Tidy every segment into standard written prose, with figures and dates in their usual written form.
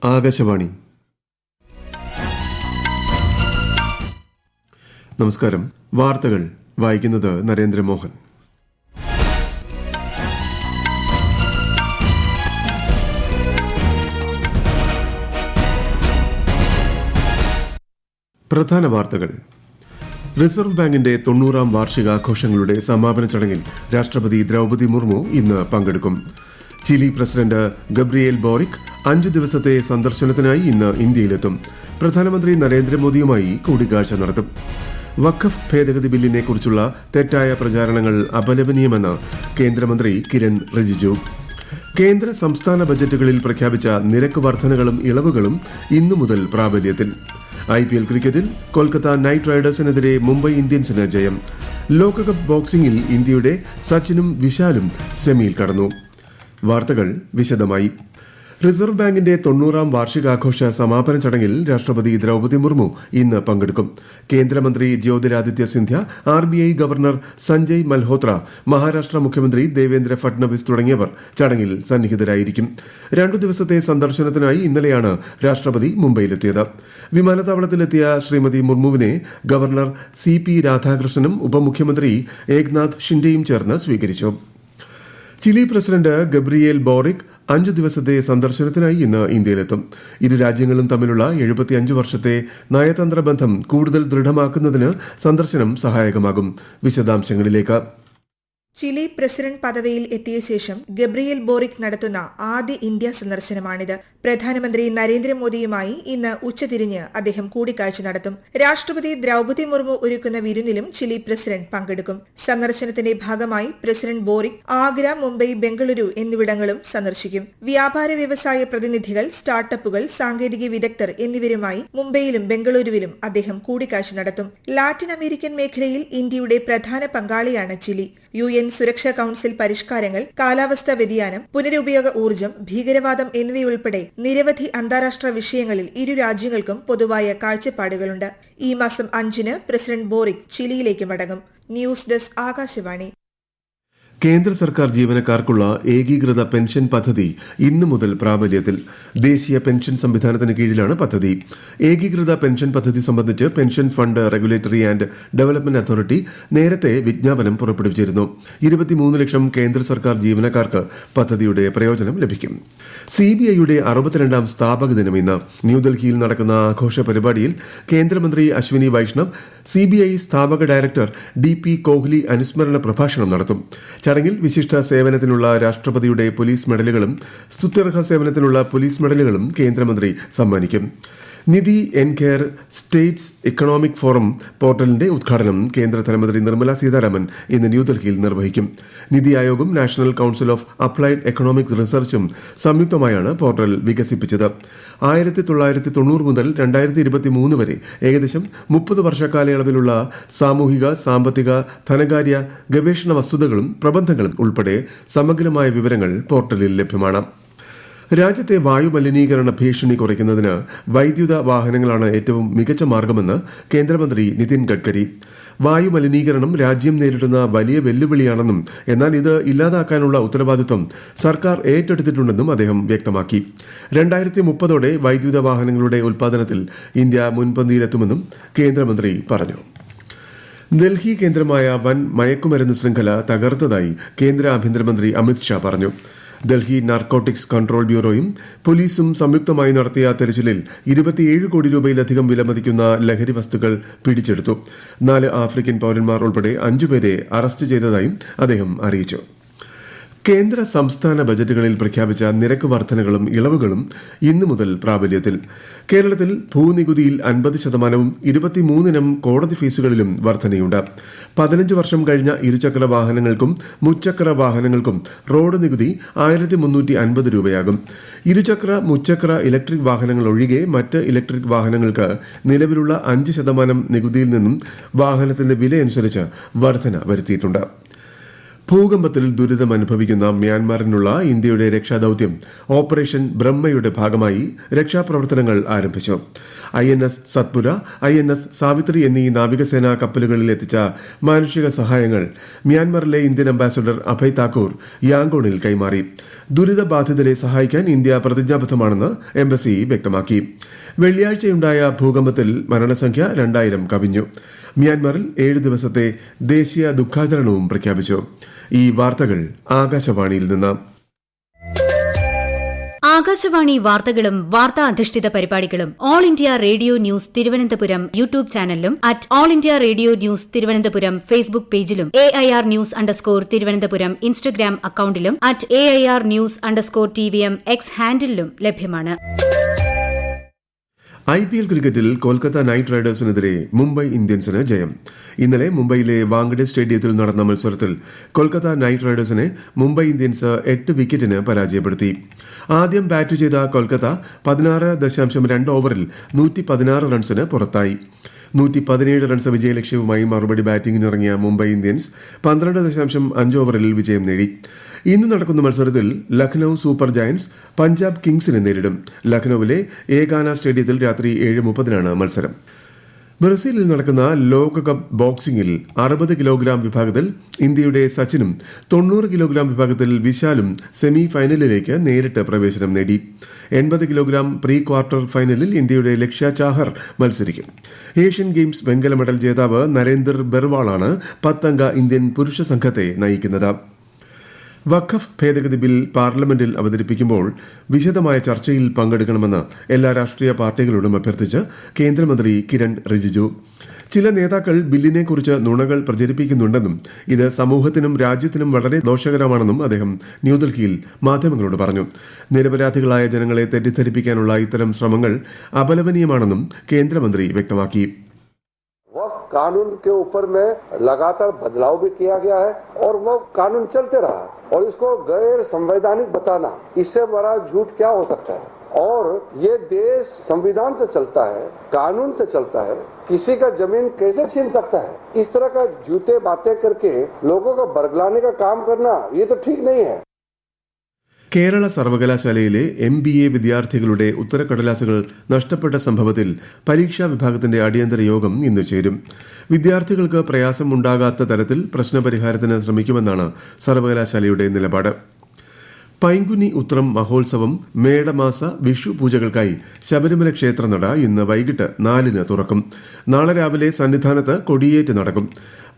ആകാശവാണി. നമസ്കാരം. വാർത്തകൾ വായിക്കുന്നത് നരേന്ദ്രമോഹൻ. പ്രധാന വാർത്തകൾ. റിസർവ് ബാങ്കിന്റെ 90ാം വാർഷികാഘോഷങ്ങളുടെ സമാപന ചടങ്ങിൽ രാഷ്ട്രപതി ദ്രൗപദി മുർമു ഇന്ന് പങ്കെടുക്കും. ചിലി പ്രസിഡന്റ് ഗബ്രിയേൽ ബോറിക് 5 ദിവസത്തെ സന്ദർശനത്തിനായി ഇന്ന് ഇന്ത്യയിലെത്തും. പ്രധാനമന്ത്രി നരേന്ദ്രമോദിയുമായി കൂടിക്കാഴ്ച നടത്തും. വഖഫ് ഭേദഗതി ബില്ലിനെ കുറിച്ചുള്ള തെറ്റായ പ്രചാരണങ്ങൾ അപലപനീയമെന്ന് കേന്ദ്രമന്ത്രി കിരൺ റിജിജു. കേന്ദ്ര സംസ്ഥാന ബജറ്റുകളിൽ പ്രഖ്യാപിച്ച നിരക്ക് വർധനകളും ഇളവുകളും ഇന്നു മുതൽ പ്രാബല്യത്തിൽ. IPL ക്രിക്കറ്റിൽ കൊൽക്കത്ത നൈറ്റ് റൈഡേഴ്സിനെതിരെ മുംബൈ ഇന്ത്യൻസിന് ജയം. ലോകകപ്പ് ബോക്സിംഗിൽ ഇന്ത്യയുടെ സച്ചിനും വിശാലും സെമിയിൽ കടന്നു. വാർത്തകൾ വിശദമായി. റിസർവ് ബാങ്കിന്റെ 90ാം വാർഷികാഘോഷ സമാപന ചടങ്ങിൽ രാഷ്ട്രപതി ദ്രൗപദി മുർമു ഇന്ന് പങ്കെടുക്കും. കേന്ദ്രമന്ത്രി ജ്യോതിരാദിത്യ സിന്ധ്യ, RBI ഗവർണർ സഞ്ജയ് മൽഹോത്ര, മഹാരാഷ്ട്ര മുഖ്യമന്ത്രി ദേവേന്ദ്ര ഫട്നവിസ് തുടങ്ങിയവർ ചടങ്ങിൽ സന്നിഹിതരായിരിക്കും. 2 ദിവസത്തെ സന്ദർശനത്തിനായി ഇന്നലെയാണ് രാഷ്ട്രപതി മുംബൈയിലെത്തിയത്. വിമാനത്താവളത്തിലെത്തിയ ശ്രീമതി മുർമുവിനെ ഗവർണർ CP രാധാകൃഷ്ണനും ഉപമുഖ്യമന്ത്രി ഏക്നാഥ് ഷിൻഡെയും ചേർന്ന് സ്വീകരിച്ചു. ചിലി പ്രസിഡന്റ് ഗബ്രിയേൽ ബോറിക് 5 ദിവസത്തെ സന്ദർശനത്തിനായി ഇന്ന് ഇന്ത്യയിലെത്തും. ഇരു രാജ്യങ്ങളും തമ്മിലുള്ള 75 വർഷത്തെ നയതന്ത്ര ബന്ധം കൂടുതൽ ദൃഢമാക്കുന്നതിന് സന്ദർശനം സഹായകമാകും. വിശദാംശങ്ങളിലേക്ക്. ചിലി പ്രസിഡന്റ് പദവിയിൽ എത്തിയ ശേഷം ഗബ്രിയേൽ ബോറിക് നടത്തുന്ന ആദ്യ ഇന്ത്യ സന്ദർശനമാണിത്. പ്രധാനമന്ത്രി നരേന്ദ്രമോദിയുമായി ഇന്ന് ഉച്ചതിരിഞ്ഞ് അദ്ദേഹം കൂടിക്കാഴ്ച നടത്തും. രാഷ്ട്രപതി ദ്രൗപദി മുർമു ഒരുക്കുന്ന വിരുന്നിലും ചിലി പ്രസിഡന്റ് പങ്കെടുക്കും. സന്ദർശനത്തിന്റെ ഭാഗമായി പ്രസിഡന്റ് ബോറിക് ആഗ്ര, മുംബൈ, ബംഗളൂരു എന്നിവിടങ്ങളും സന്ദർശിക്കും. വ്യാപാര വ്യവസായ പ്രതിനിധികൾ, സ്റ്റാർട്ടപ്പുകൾ, സാങ്കേതിക വിദഗ്ധർ എന്നിവരുമായി മുംബൈയിലും ബംഗളൂരുവിലും അദ്ദേഹം കൂടിക്കാഴ്ച നടത്തും. ലാറ്റിൻ അമേരിക്കൻ മേഖലയിൽ ഇന്ത്യയുടെ പ്രധാന പങ്കാളിയാണ് ചിലി. UN സുരക്ഷാ കൌൺസിൽ പരിഷ്കാരങ്ങൾ, കാലാവസ്ഥാ വ്യതിയാനം, പുനരുപയോഗ ഊർജ്ജം, ഭീകരവാദം എന്നിവയുൾപ്പെടെ നിരവധി അന്താരാഷ്ട്ര വിഷയങ്ങളിൽ ഇരു രാജ്യങ്ങൾക്കും പൊതുവായ കാഴ്ചപ്പാടുകളുണ്ട്. ഈ മാസം 5-ന് പ്രസിഡന്റ് ബോറിക് ചിലിയിലേക്ക് മടങ്ങും. News desk, Akashvani. കേന്ദ്ര സർക്കാർ ജീവനക്കാർക്കുള്ള ഏകീകൃത പെൻഷൻ പദ്ധതി ഇന്നു മുതൽ പ്രാബല്യത്തിൽ. ദേശീയ പെൻഷൻ സംവിധാനത്തിന് കീഴിലാണ് പദ്ധതി. ഏകീകൃത പെൻഷൻ പദ്ധതി സംബന്ധിച്ച് pension fund regulatory and development authority നേരത്തെ വിജ്ഞാപനം പുറപ്പെടുവിച്ചിരുന്നു. 23 ലക്ഷം കേന്ദ്ര സർക്കാർ ജീവനക്കാർക്ക് പദ്ധതിയുടെ പ്രയോജനം ലഭിക്കും. CBIയുടെ 62ാം സ്ഥാപക ദിനം ഇന്ന്. ന്യൂഡൽഹിയിൽ നടക്കുന്ന ആഘോഷ പരിപാടിയിൽ കേന്ദ്രമന്ത്രി അശ്വിനി വൈഷ്ണവ്, CBI സ്ഥാപക ഡയറക്ടർ DP കോഹ്ലി അനുസ്മരണ പ്രഭാഷണം നടത്തും. ചടങ്ങിൽ വിശിഷ്ട സേവനത്തിനുള്ള രാഷ്ട്രപതിയുടെ പോലീസ് മെഡലുകളും സ്തുത്യർഹ സേവനത്തിനുള്ള പോലീസ് മെഡലുകളും കേന്ദ്രമന്ത്രി സമ്മാനിക്കും. NITI NCAER states economic forum പോർട്ടലിന്റെ ഉദ്ഘാടനം കേന്ദ്ര ധനമന്ത്രി നിർമ്മല സീതാരാമൻ ഇന്ന് ന്യൂഡൽഹിയിൽ നിർവഹിക്കും. നിതി ആയോഗും national council of applied economic റിസർച്ചും സംയുക്തമായാണ് പോർട്ടൽ വികസിപ്പിച്ചത്. 1990 മുതൽ 2023 വരെ ഏകദേശം 30 വർഷക്കാലയളവിലുള്ള സാമൂഹിക, സാമ്പത്തിക, ധനകാര്യ, ഗവേഷണ വസ്തുതകളും പ്രബന്ധങ്ങളും ഉൾപ്പെടെ സമഗ്രമായ വിവരങ്ങൾ പോർട്ടലിൽ ലഭ്യമാണ്. രാജ്യത്തെ വായുമലിനീകരണ ഭീഷണി കുറയ്ക്കുന്നതിന് വൈദ്യുത വാഹനങ്ങളാണ് ഏറ്റവും മികച്ച മാർഗമെന്ന് കേന്ദ്രമന്ത്രി നിതിൻ ഗഡ്കരി. വായുമലിനീകരണം രാജ്യം നേരിടുന്ന വലിയ വെല്ലുവിളിയാണെന്നും എന്നാൽ ഇത് ഇല്ലാതാക്കാനുള്ള ഉത്തരവാദിത്വം സർക്കാർ ഏറ്റെടുത്തിട്ടുണ്ടെന്നും അദ്ദേഹം വ്യക്തമാക്കി. 2030ഓടെ വൈദ്യുത വാഹനങ്ങളുടെ ഉൽപ്പാദനത്തിൽ ഇന്ത്യ മുൻപന്തിയിലെത്തുമെന്നും കേന്ദ്രമന്ത്രി പറഞ്ഞു. ഡൽഹി കേന്ദ്രമായ വൻ മയക്കുമരുന്ന് ശൃംഖല തകർത്തതായി കേന്ദ്ര ആഭ്യന്തരമന്ത്രി അമിത് ഷാ പറഞ്ഞു. ഡൽഹി നാർക്കോട്ടിക്സ് കൺട്രോൾ ബ്യൂറോയും പോലീസും സംയുക്തമായി നടത്തിയ തെരച്ചിലിൽ 27 കോടി രൂപയിലധികം വിലമതിക്കുന്ന ലഹരി വസ്തുക്കൾ പിടിച്ചെടുത്തു. 4 ആഫ്രിക്കൻ പൌരന്മാർ ഉൾപ്പെടെ 5 പേരെ അറസ്റ്റ് ചെയ്തതായും അദ്ദേഹം അറിയിച്ചു. കേന്ദ്ര സംസ്ഥാന ബജറ്റുകളിൽ പ്രഖ്യാപിച്ച നിരക്ക് വർധനകളും ഇളവുകളും ഇന്നു മുതൽ പ്രാബല്യത്തിൽ. കേരളത്തിൽ ഭൂനികുതിയിൽ 50%വും 23 കോടതി ഫീസുകളിലും വർധനയുണ്ട്. 15 വർഷം കഴിഞ്ഞ ഇരുചക്ര വാഹനങ്ങൾക്കും മുച്ചക്ര വാഹനങ്ങൾക്കും റോഡ് നികുതി 1350 രൂപയാകും. ഇരുചക്ര, മുച്ചക്ര ഇലക്ട്രിക് വാഹനങ്ങൾ ഒഴികെ മറ്റ് ഇലക്ട്രിക് വാഹനങ്ങൾക്ക് നിലവിലുള്ള 5% നികുതിയിൽ നിന്നും വാഹനത്തിന്റെ വിലയനുസരിച്ച് വർധന വരുത്തിയിട്ടുണ്ട്. ഭൂകമ്പത്തിൽ ദുരിതമനുഭവിക്കുന്ന മ്യാൻമാറിനുള്ള ഇന്ത്യയുടെ രക്ഷാദൌത്യം ഓപ്പറേഷൻ ബ്രഹ്മയുടെ ഭാഗമായി രക്ഷാപ്രവർത്തനങ്ങൾ ആരംഭിച്ചു. INS സത്പുര, INS സാവിത്രി എന്നീ നാവികസേനാ കപ്പലുകളിൽ എത്തിച്ച മാനുഷിക സഹായങ്ങൾ മ്യാൻമാറിലെ ഇന്ത്യൻ അംബാസഡർ അഭയ് താക്കൂർ യാങ്കോണിൽ കൈമാറി. ദുരിതബാധിതരെ സഹായിക്കാൻ ഇന്ത്യ പ്രതിജ്ഞാബദ്ധമാണെന്ന് എംബസി വ്യക്തമാക്കി. വെള്ളിയാഴ്ചയുണ്ടായ ഭൂകമ്പത്തിൽ മരണസംഖ്യ 2000 കവിഞ്ഞു. മ്യാൻമാറിൽ 7 ദിവസത്തെ ദേശീയ ദുഃഖാചരണവും പ്രഖ്യാപിച്ചു. ഈ വാർത്തകൾ ആകാശവാണിയിൽ നിന്ന്. ആകാശവാണി വാർത്തകളും വാർത്താ അധിഷ്ഠിത പരിപാടികളും all India radio news Thiruvananthapuram YouTube ചാനലിലും all India radio news Thiruvananthapuram Facebook പേജിലും AIR ന്യൂസ് _തിരുവനന്തപുരം ഇൻസ്റ്റഗ്രാം അക്കൌണ്ടിലും AIR ന്യൂസ് _TVM X ഹാൻഡിലും ലഭ്യമാണ്. IPL ക്രിക്കറ്റിൽ കൊൽക്കത്ത നൈറ്റ് റൈഡേഴ്സിനെതിരെ മുംബൈ ഇന്ത്യൻസിന് ജയം. ഇന്നലെ മുംബൈയിലെ വാങ്കഡെ സ്റ്റേഡിയത്തിൽ നടന്ന മത്സരത്തിൽ കൊൽക്കത്ത നൈറ്റ് റൈഡേഴ്സിനെ മുംബൈ ഇന്ത്യൻസ് 8 വിക്കറ്റിന് പരാജയപ്പെടുത്തി. ആദ്യം ബാറ്റ് ചെയ്ത കൊൽക്കത്ത 16.2 ഓവറിൽ 116 റൺസിന് പുറത്തായി. 117 റൺസ് വിജയലക്ഷ്യവുമായി മറുപടി ബാറ്റിംഗിനിറങ്ങിയ മുംബൈ ഇന്ത്യൻസ് 12.5 ഓവറിൽ വിജയം നേടി. ഇന്ന് നടക്കുന്ന മത്സരത്തിൽ ലക്നൌ സൂപ്പർ ജയന്റ്സ് പഞ്ചാബ് കിങ്സിനെ നേരിടും. ലക്നൌവിലെ ഏകാന സ്റ്റേഡിയത്തിൽ രാത്രി 7:30 മത്സരം. ബ്രസീലിൽ നടക്കുന്ന ലോകകപ്പ് ബോക്സിംഗിൽ 60 കിലോഗ്രാം വിഭാഗത്തിൽ ഇന്ത്യയുടെ സച്ചിനും 90 കിലോഗ്രാം വിഭാഗത്തിൽ വിശാലും സെമി ഫൈനലിലേക്ക് നേരിട്ട് പ്രവേശനം നേടി. 80 കിലോഗ്രാം പ്രീ ക്വാർട്ടർ ഫൈനലിൽ ഇന്ത്യയുടെ ലക്ഷ്യ ചാഹർ മത്സരിക്കും. ഏഷ്യൻ ഗെയിംസ് വെങ്കല മെഡൽ ജേതാവ് നരേന്ദർ ബെർവാളാണ് 10 അംഗ ഇന്ത്യൻ പുരുഷ സംഘത്തെ നയിക്കുന്നത്. വഖഫ് ഭേദഗതി ബിൽ പാർലമെന്റിൽ അവതരിപ്പിക്കുമ്പോൾ വിശദമായ ചർച്ചയിൽ പങ്കെടുക്കണമെന്ന് എല്ലാ രാഷ്ട്രീയ പാർട്ടികളോടും അഭ്യർത്ഥിച്ച് കേന്ദ്രമന്ത്രി കിരൺ റിജിജു. ചില നേതാക്കൾ ബില്ലിനെക്കുറിച്ച് നുണകൾ പ്രചരിപ്പിക്കുന്നുണ്ടെന്നും ഇത് സമൂഹത്തിനും രാജ്യത്തിനും വളരെ ദോഷകരമാണെന്നും അദ്ദേഹം ന്യൂഡൽഹിയിൽ മാധ്യമങ്ങളോട് പറഞ്ഞു. നിരപരാധികളായ ജനങ്ങളെ തെറ്റിദ്ധരിപ്പിക്കാനുള്ള ഇത്തരം ശ്രമങ്ങൾ അപലപനീയമാണെന്നും കേന്ദ്രമന്ത്രി വ്യക്തമാക്കി. कानून के ऊपर में लगातार बदलाव भी किया गया है और वो कानून चलते रहा और इसको गैर संवैधानिक बताना इससे बड़ा झूठ क्या हो सकता है. और ये देश संविधान से चलता है, कानून से चलता है, किसी का जमीन कैसे छीन सकता है. इस तरह का झूठे बातें करके लोगों को बरगलाने का काम करना ये तो ठीक नहीं है. കേരള സർവകലാശാലയിലെ MBA വിദ്യാർത്ഥികളുടെ ഉത്തരക്കടലാസുകൾ നഷ്ടപ്പെട്ട സംഭവത്തിൽ പരീക്ഷാ വിഭാഗത്തിന്റെ അടിയന്തര യോഗം ഇന്ന് ചേരും. വിദ്യാർത്ഥികൾക്ക് പ്രയാസമുണ്ടാകാത്ത തരത്തിൽ പ്രശ്നപരിഹാരത്തിന് ശ്രമിക്കുമെന്നാണ് സർവകലാശാലയുടെ നിലപാട്. പൈങ്കുനി ഉത്രം മഹോത്സവം മേടമാസ വിഷു പൂജകൾക്കായി ശബരിമല ക്ഷേത്രനട ഇന്ന് വൈകിട്ട് 4 തുറക്കും. നാളെ രാവിലെ സന്നിധാനത്ത് കൊടിയേറ്റ് നടക്കും.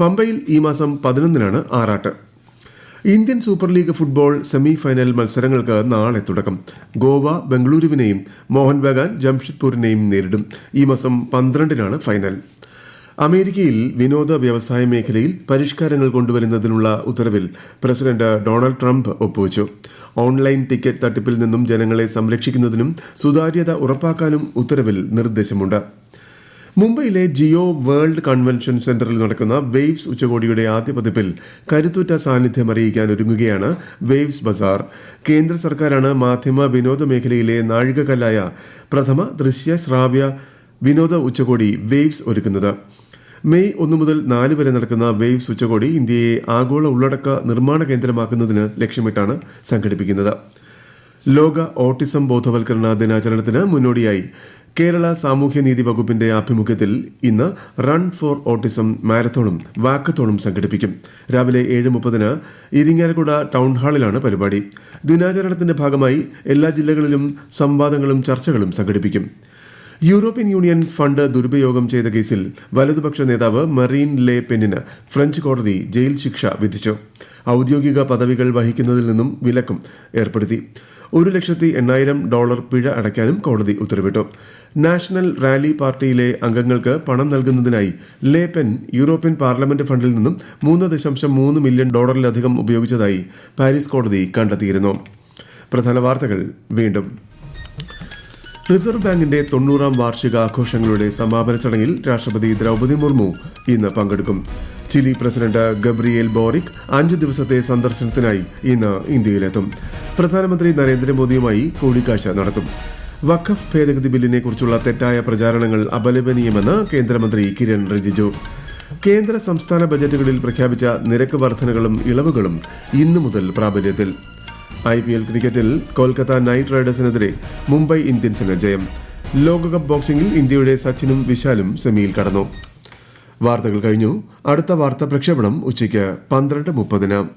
പമ്പയിൽ ഈ മാസം 11 ആറാട്ട്. Indian super league football semi final മത്സരങ്ങൾക്ക് നാളെ തുടക്കം. ഗോവ ബംഗളൂരുവിനെയും മോഹൻ ബഗാൻ ജംഷഡ്പൂരിനെയും നേരിടും. ഈ മാസം 12 ഫൈനൽ. അമേരിക്കയിൽ വിനോദ വ്യവസായ മേഖലയിൽ പരിഷ്കാരങ്ങൾ കൊണ്ടുവരുന്നതിനുള്ള ഉത്തരവിൽ പ്രസിഡന്റ് ഡൊണാൾഡ് ട്രംപ് ഒപ്പുവച്ചു. ഓൺലൈൻ ടിക്കറ്റ് തട്ടിപ്പിൽ നിന്നും ജനങ്ങളെ സംരക്ഷിക്കുന്നതിനും സുതാര്യത ഉറപ്പാക്കാനും ഉത്തരവിൽ നിർദ്ദേശമുണ്ട്. മുംബൈയിലെ ജിയോ വേൾഡ് കൺവെൻഷൻ സെന്ററിൽ നടക്കുന്ന വേവ്സ് ഉച്ചകോടിയുടെ ആദ്യ പതിപ്പിൽ കരുത്തുറ്റ സാന്നിധ്യം അറിയിക്കാൻ ഒരുങ്ങുകയാണ് വേവ്സ് ബസാർ. കേന്ദ്ര സർക്കാരാണ് മാധ്യമ വിനോദ മേഖലയിലെ നാഴികക്കല്ലായ പ്രഥമ ദൃശ്യ ശ്രാവ്യ വിനോദ ഉച്ചകോടി വേവ്സ് ഒരുക്കുന്നത്. മെയ് 1 മുതൽ 4 വരെ നടക്കുന്ന വേവ്സ് ഉച്ചകോടി ഇന്ത്യയെ ആഗോള ഉള്ളടക്ക നിർമ്മാണ കേന്ദ്രമാക്കുന്നതിന് ലക്ഷ്യമിട്ടാണ് സംഘടിപ്പിക്കുന്നത്. ലോക ഓട്ടിസം ബോധവൽക്കരണ ദിനാചരണത്തിന് മുന്നോടിയായി കേരള സാമൂഹ്യനീതി വകുപ്പിന്റെ ആഭിമുഖ്യത്തിൽ ഇന്ന് റൺ ഫോർ ഓട്ടിസം മാരത്തോണും വാക്കത്തോണും സംഘടിപ്പിക്കും. രാവിലെ 7:30 ഇരിങ്ങാലക്കുട ടൗൺ ഹാളിലാണ് പരിപാടി. ദിനാചരണത്തിന്റെ ഭാഗമായി എല്ലാ ജില്ലകളിലും സംവാദങ്ങളും ചർച്ചകളും സംഘടിപ്പിക്കും. യൂറോപ്യൻ യൂണിയൻ ഫണ്ട് ദുരുപയോഗം ചെയ്ത കേസിൽ വലതുപക്ഷ നേതാവ് മറീൻ ലെ പെന്നിന് ഫ്രഞ്ച് കോടതി ജയിൽ ശിക്ഷ വിധിച്ചു. ഔദ്യോഗിക പദവികൾ വഹിക്കുന്നതിൽ നിന്നും വിലക്കും ഏർപ്പെടുത്തി. $1,80,000 പിഴ അടയ്ക്കാനും കോടതി ഉത്തരവിട്ടു. നാഷണൽ റാലി പാർട്ടിയിലെ അംഗങ്ങൾക്ക് പണം നൽകുന്നതിനായി ലേ പെൻ യൂറോപ്യൻ പാർലമെന്റ് ഫണ്ടിൽ നിന്നും $3.3 മില്യൺ ഉപയോഗിച്ചതായി പാരീസ് കോടതി കണ്ടെത്തിയിരുന്നു. പ്രധാന വാർത്തകൾ വീണ്ടും. റിസർവ് ബാങ്കിന്റെ 90ാം വാർഷികാഘോഷങ്ങളുടെ സമാപന ചടങ്ങിൽ രാഷ്ട്രപതി ദ്രൗപദി മുർമു ഇന്ന് പങ്കെടുക്കും. ചിലി പ്രസിഡന്റ് ഗബ്രിയേൽ ബോറിക് 5 ദിവസത്തെ സന്ദർശനത്തിനായി ഇന്ന് ഇന്ത്യയിലെത്തും. പ്രധാനമന്ത്രി നരേന്ദ്രമോദിയുമായി കൂടിക്കാഴ്ച നടത്തും. വഖഫ് ഭേദഗതി ബില്ലിനെക്കുറിച്ചുള്ള തെറ്റായ പ്രചാരണങ്ങൾ അപലപനീയമെന്ന് കേന്ദ്രമന്ത്രി കിരൺ റിജിജു. കേന്ദ്ര സംസ്ഥാന ബജറ്റുകളിൽ പ്രഖ്യാപിച്ച നിരക്ക് വർധനകളും ഇളവുകളും ഇന്നു മുതൽ പ്രാബല്യത്തിൽ. IPL ക്രിക്കറ്റിൽ കൊൽക്കത്ത നൈറ്റ് റൈഡേഴ്സിനെതിരെ മുംബൈ ഇന്ത്യൻസിന് ജയം. ലോകകപ്പ് ബോക്സിംഗിൽ ഇന്ത്യയുടെ സച്ചിനും വിശാലും സെമിയിൽ കടന്നു. വാർത്തകൾ കഴിഞ്ഞു. അടുത്ത വാർത്താ പ്രക്ഷേപണം ഉച്ചയ്ക്ക് 12:30.